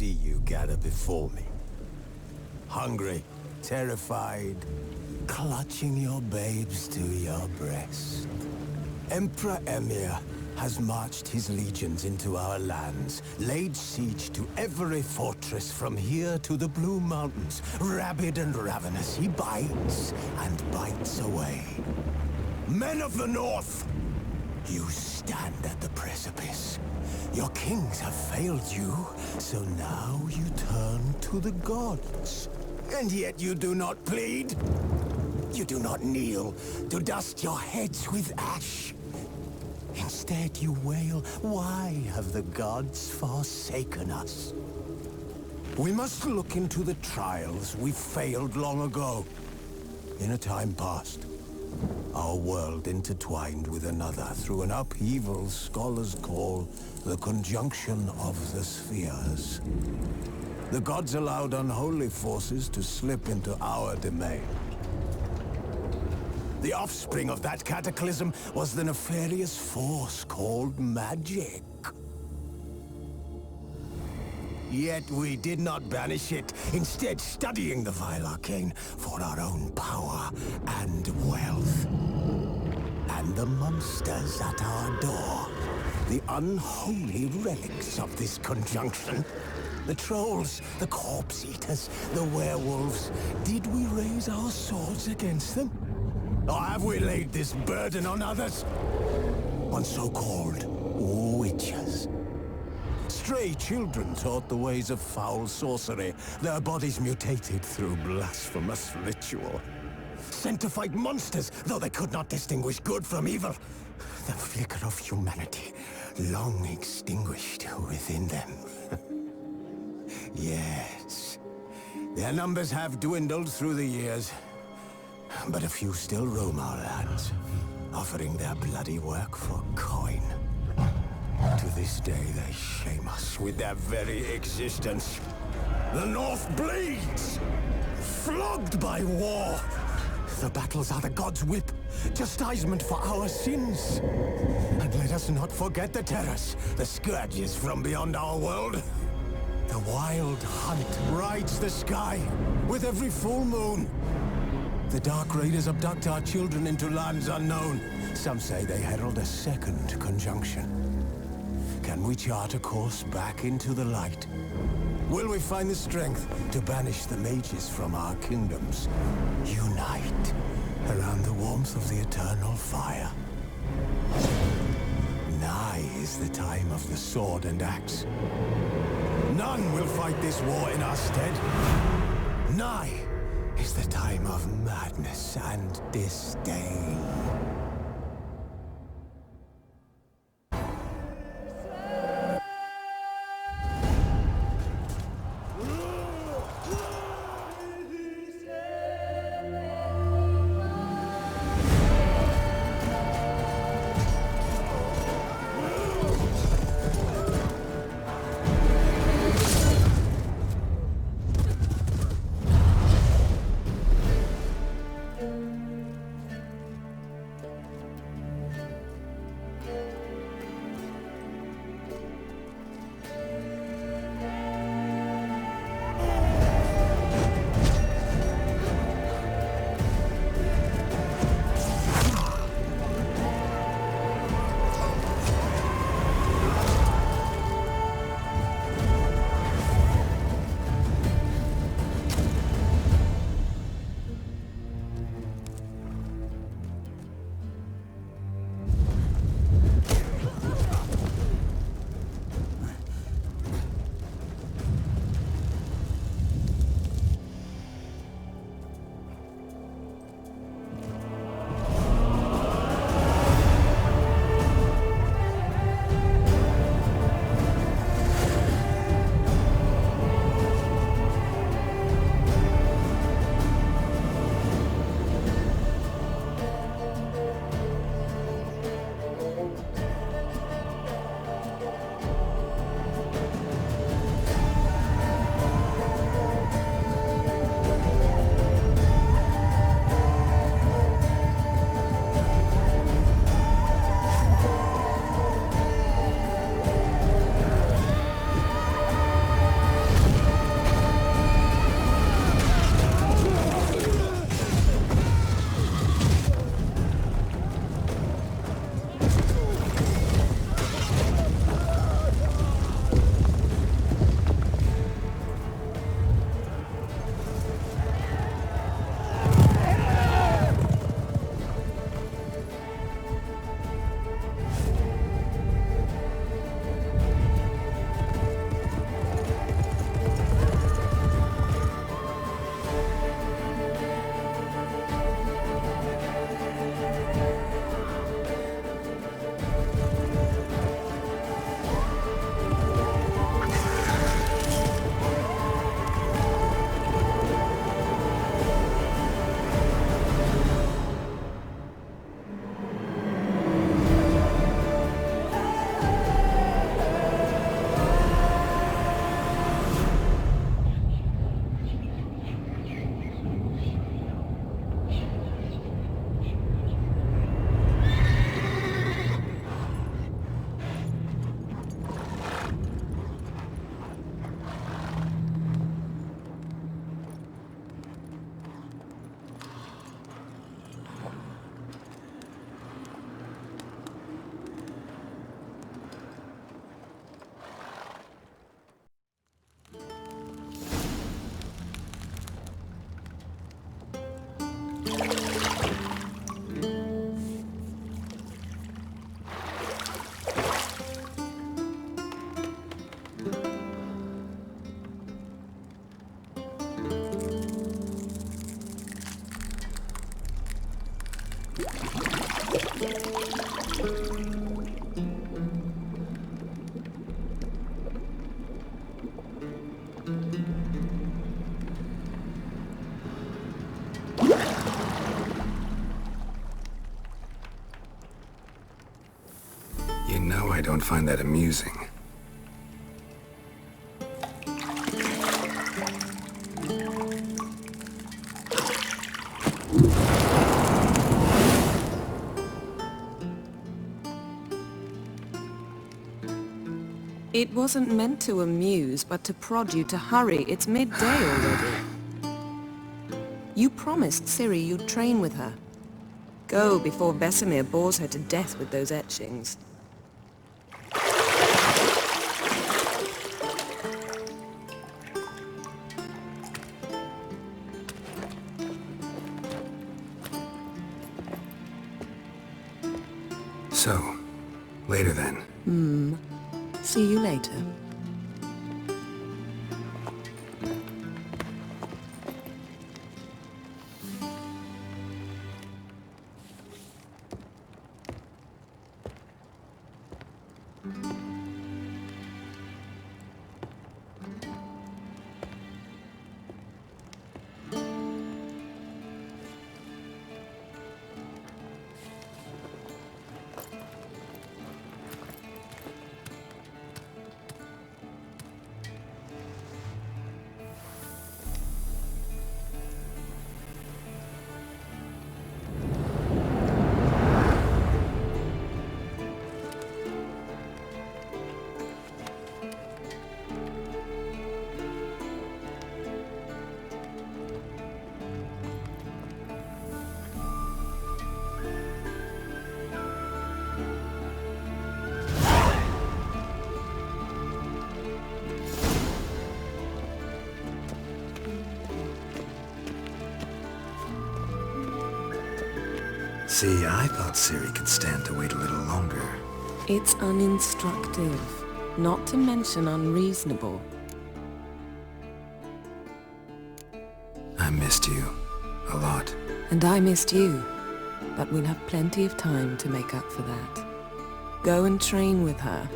see you gather before me. Hungry, terrified, clutching your babes to your breast. Emperor Emir has marched his legions into our lands, laid siege to every fortress from here to the Blue Mountains. Rabid and ravenous, he bites and bites away. Men of the North, you stand at the precipice. Your kings have failed you, so now you turn to the gods. And yet you do not plead. You do not kneel to dust your heads with ash. Instead you wail, why have the gods forsaken us? We must look into the trials we failed long ago. In a time past, our world intertwined with another through an upheaval scholars call the conjunction of the spheres. The gods allowed unholy forces to slip into our domain. The offspring of that cataclysm was the nefarious force called magic. Yet we did not banish it, instead studying the vile arcane for our own power and wealth. And the monsters at our door, the unholy relics of this conjunction. The trolls, the corpse eaters, the werewolves. Did we raise our swords against them? Or have we laid this burden on others? On so-called witches. Stray children taught the ways of foul sorcery, their bodies mutated through blasphemous ritual. Sent to fight monsters, though they could not distinguish good from evil. The flicker of humanity, long extinguished within them. Yes, their numbers have dwindled through the years. But a few still roam our lands, offering their bloody work for coin. To this day, they shame us with their very existence. The North bleeds, flogged by war. The battles are the gods' whip, chastisement for our sins. And let us not forget the terrors, the scourges from beyond our world. The wild hunt rides the sky with every full moon. The Dark Raiders abduct our children into lands unknown. Some say they herald a second conjunction. Can we chart a course back into the light? Will we find the strength to banish the mages from our kingdoms? Unite around the warmth of the eternal fire. Nigh is the time of the sword and axe. None will fight this war in our stead. Nigh is the time of madness and disdain. I don't find that amusing. It wasn't meant to amuse, but to prod you to hurry. It's midday already. You promised Ciri you'd train with her. Go before Vesemir bores her to death with those etchings. So, later then. See you later. See, I thought Ciri could stand to wait a little longer. It's uninstructive, not to mention unreasonable. I missed you. A lot. And I missed you, but we'll have plenty of time to make up for that. Go and train with her,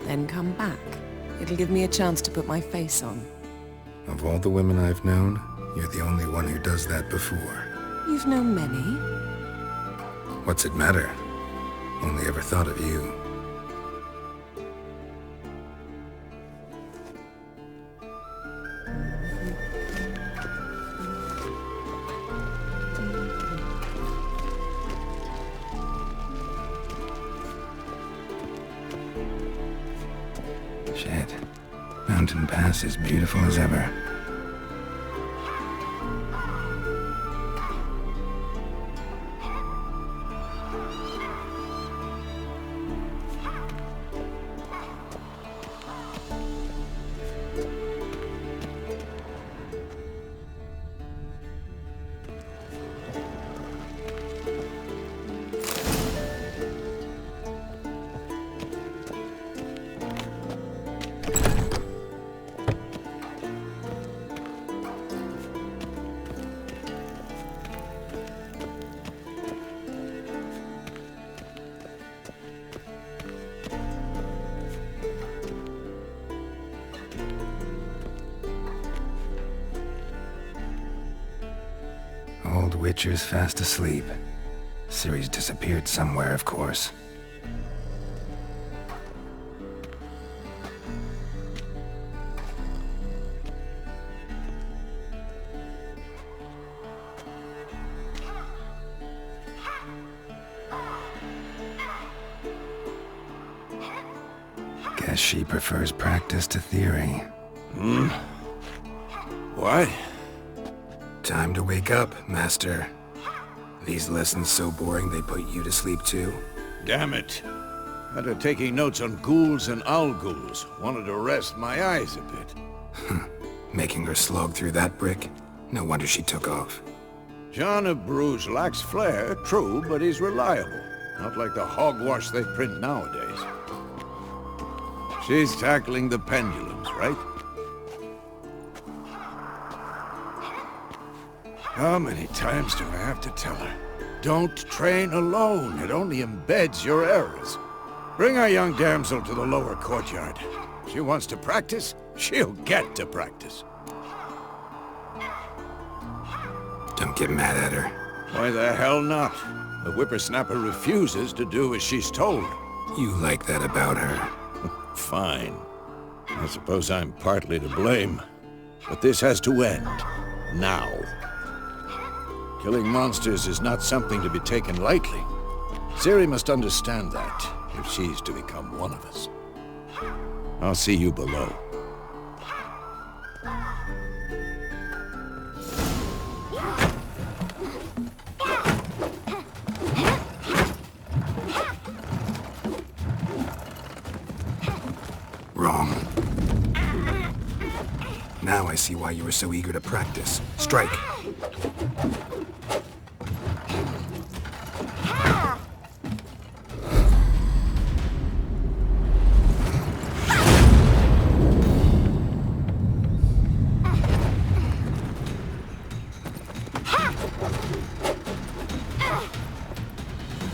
then come back. It'll give me a chance to put my face on. Of all the women I've known, you're the only one who does that before. You've known many. What's it matter? Only ever thought of you. Shit. Mountain Pass is beautiful as ever. Old Witcher's fast asleep. Ciri's disappeared somewhere, of course. Guess she prefers practice to theory. What? Time to wake up, Master. These lessons so boring they put you to sleep too? Damn it. After taking notes on ghouls and owl ghouls, wanted to rest my eyes a bit. Making her slog through that brick? No wonder she took off. John of Bruges lacks flair, true, but he's reliable. Not like the hogwash they print nowadays. She's tackling the pendulums, right? How many times do I have to tell her? Don't train alone. It only embeds your errors. Bring our young damsel to the lower courtyard. She wants to practice, she'll get to practice. Don't get mad at her. Why the hell not? The whippersnapper refuses to do as she's told. You like that about her? Fine. I suppose I'm partly to blame. But this has to end. Now. Killing monsters is not something to be taken lightly. Ciri must understand that, if she's to become one of us. I'll see you below. Wrong. Now I see why you were so eager to practice. Strike.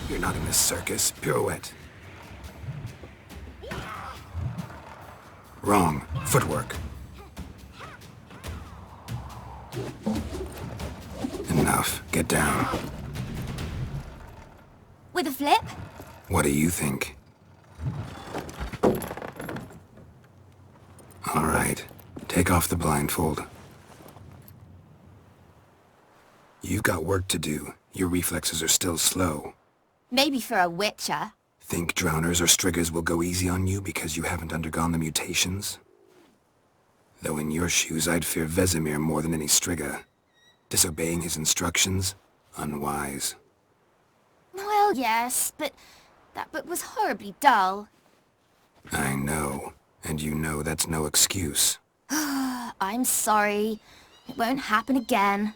You're not in this circus. Pirouette. Wrong. Footwork. Enough. Get down. With a flip? What do you think? All right. Take off the blindfold. You've got work to do. Your reflexes are still slow. Maybe for a witcher. Think drowners or striggers will go easy on you because you haven't undergone the mutations? Though in your shoes, I'd fear Vesemir more than any strigger. Disobeying his instructions? Unwise. Well, yes, but that book was horribly dull. I know. And you know that's no excuse. I'm sorry. It won't happen again.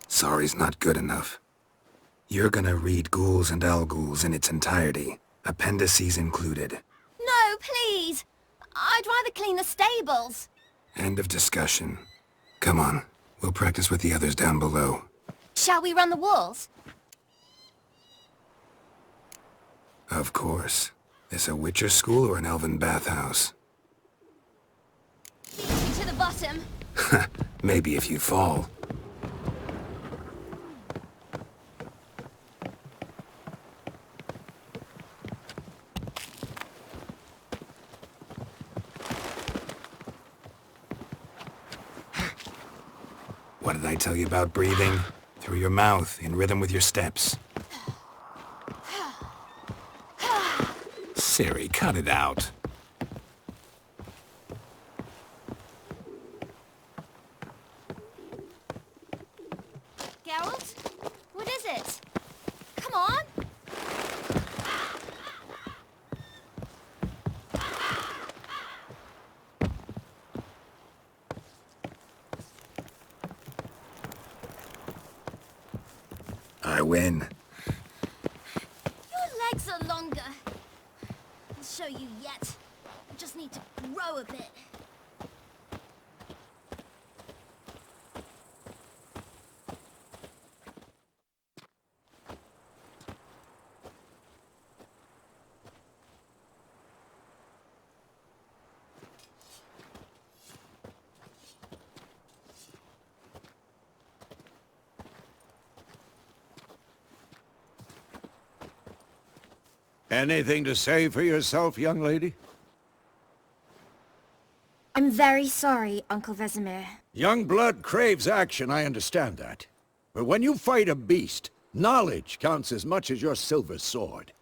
Sorry's not good enough. You're gonna read Ghouls and Al-Ghouls in its entirety, appendices included. No, please! I'd rather clean the stables. End of discussion. Come on, we'll practice with the others down below. Shall we run the walls? Of course. This a Witcher school or an elven bathhouse? Lead me to the bottom. Maybe if you fall. What did I tell you about breathing? Through your mouth, in rhythm with your steps. Ciri, cut it out. Geralt? What is it? Come on! I win. Your legs are longer. I'll show you yet. I just need to grow a bit. Anything to say for yourself, young lady? I'm very sorry, Uncle Vesemir. Young blood craves action, I understand that. But when you fight a beast, knowledge counts as much as your silver sword.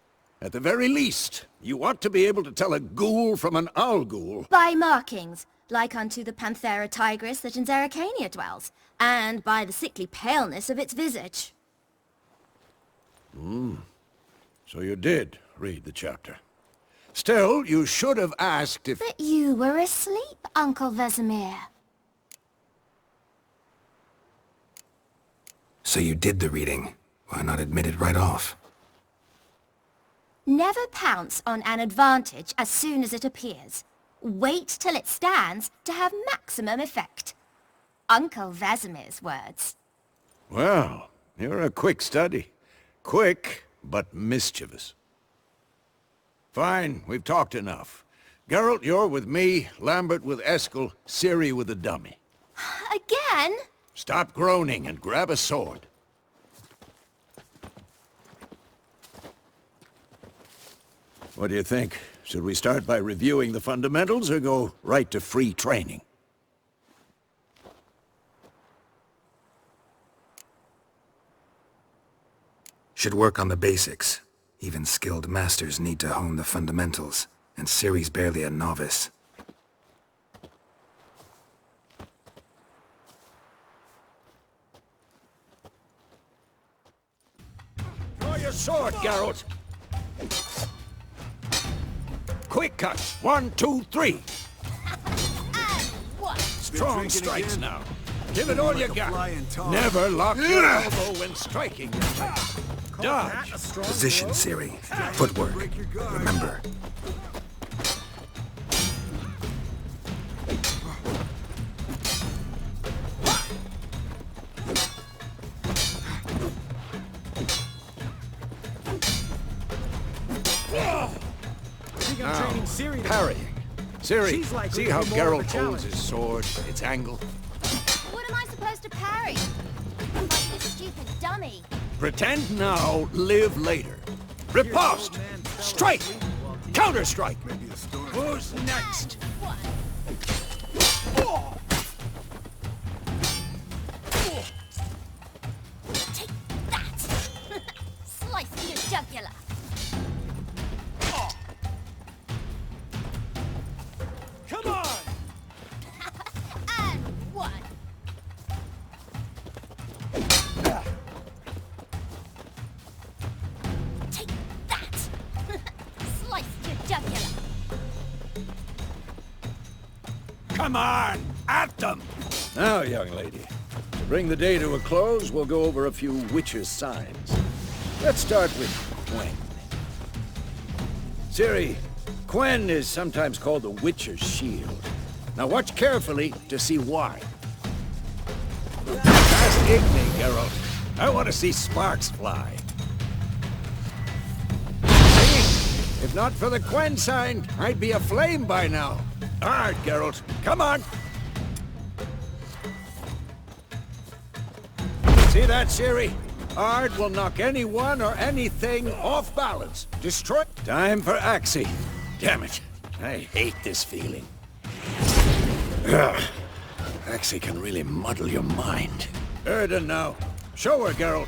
At the very least, you ought to be able to tell a ghoul from an owl-ghoul. By markings, like unto the Panthera tigris that in Zerrikania dwells, and by the sickly paleness of its visage. So you did read the chapter. Still, you should have asked if... But you were asleep, Uncle Vesemir. So you did the reading. Why not admit it right off? Never pounce on an advantage as soon as it appears. Wait till it stands to have maximum effect. Uncle Vesemir's words. Well, you're a quick study. Quick, but mischievous. Fine, we've talked enough. Geralt, you're with me, Lambert with Eskel, Ciri with the dummy. Again? Stop groaning and grab a sword. What do you think? Should we start by reviewing the fundamentals or go right to free training? Should work on the basics. Even skilled masters need to hone the fundamentals, and Ciri's barely a novice. Draw your sword, Geralt! Quick cut! 1, 2, 3! Strong strikes now. Give it all you got. Never lock your elbow when striking. Dodge. Position, Ciri. Footwork. Remember. Now, parrying. Ciri, like see how looking more of a Geralt holds challenge. his sword, its angle? What am I supposed to parry? Like this stupid dummy. Pretend now, live later. Riposte! Strike! Counter-strike! Who's next? Take that! Slice through your jugular. Come on! And one. Take that! Slice your jugular. Come on! At them! Now, young lady, to bring the day to a close, we'll go over a few Witcher's signs. Let's start with Quen. Ciri, Quen is sometimes called the Witcher's shield. Now watch carefully to see why. Past Igni, Geralt. I want to see sparks fly. See? If not for the Quen sign, I'd be aflame by now. Hard, Geralt. Come on! See that, Ciri? Ard will knock anyone or anything off balance. Destroy... Time for Axie. Damn it. I hate this feeling. Ugh. Axie can really muddle your mind. Erden now. Show her, Geralt.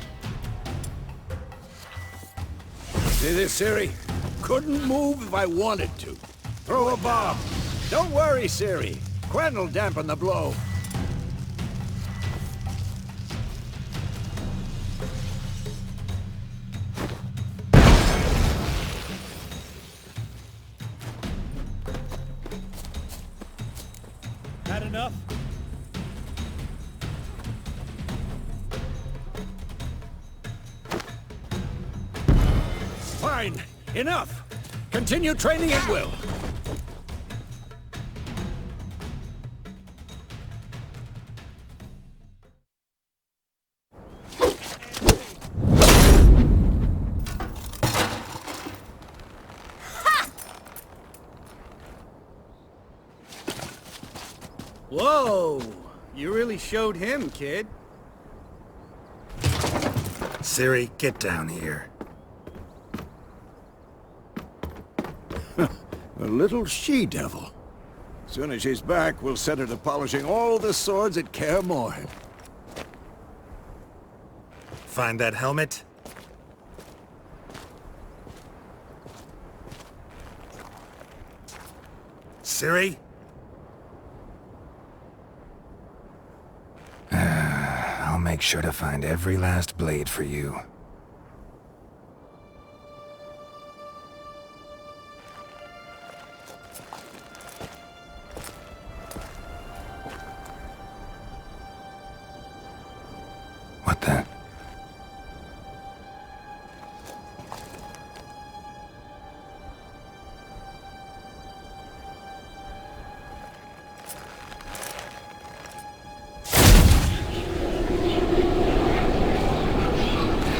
See this, Ciri? Couldn't move if I wanted to. Throw a bomb. Don't worry, Ciri. Quen will dampen the blow. That enough? Fine. Enough. Continue training at will. Whoa! You really showed him, kid. Ciri, get down here. A little she-devil. Soon as she's back, we'll set her to polishing all the swords at Kaer Morhen. Find that helmet? Ciri? I'll make sure to find every last blade for you. What the?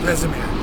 Vesemir.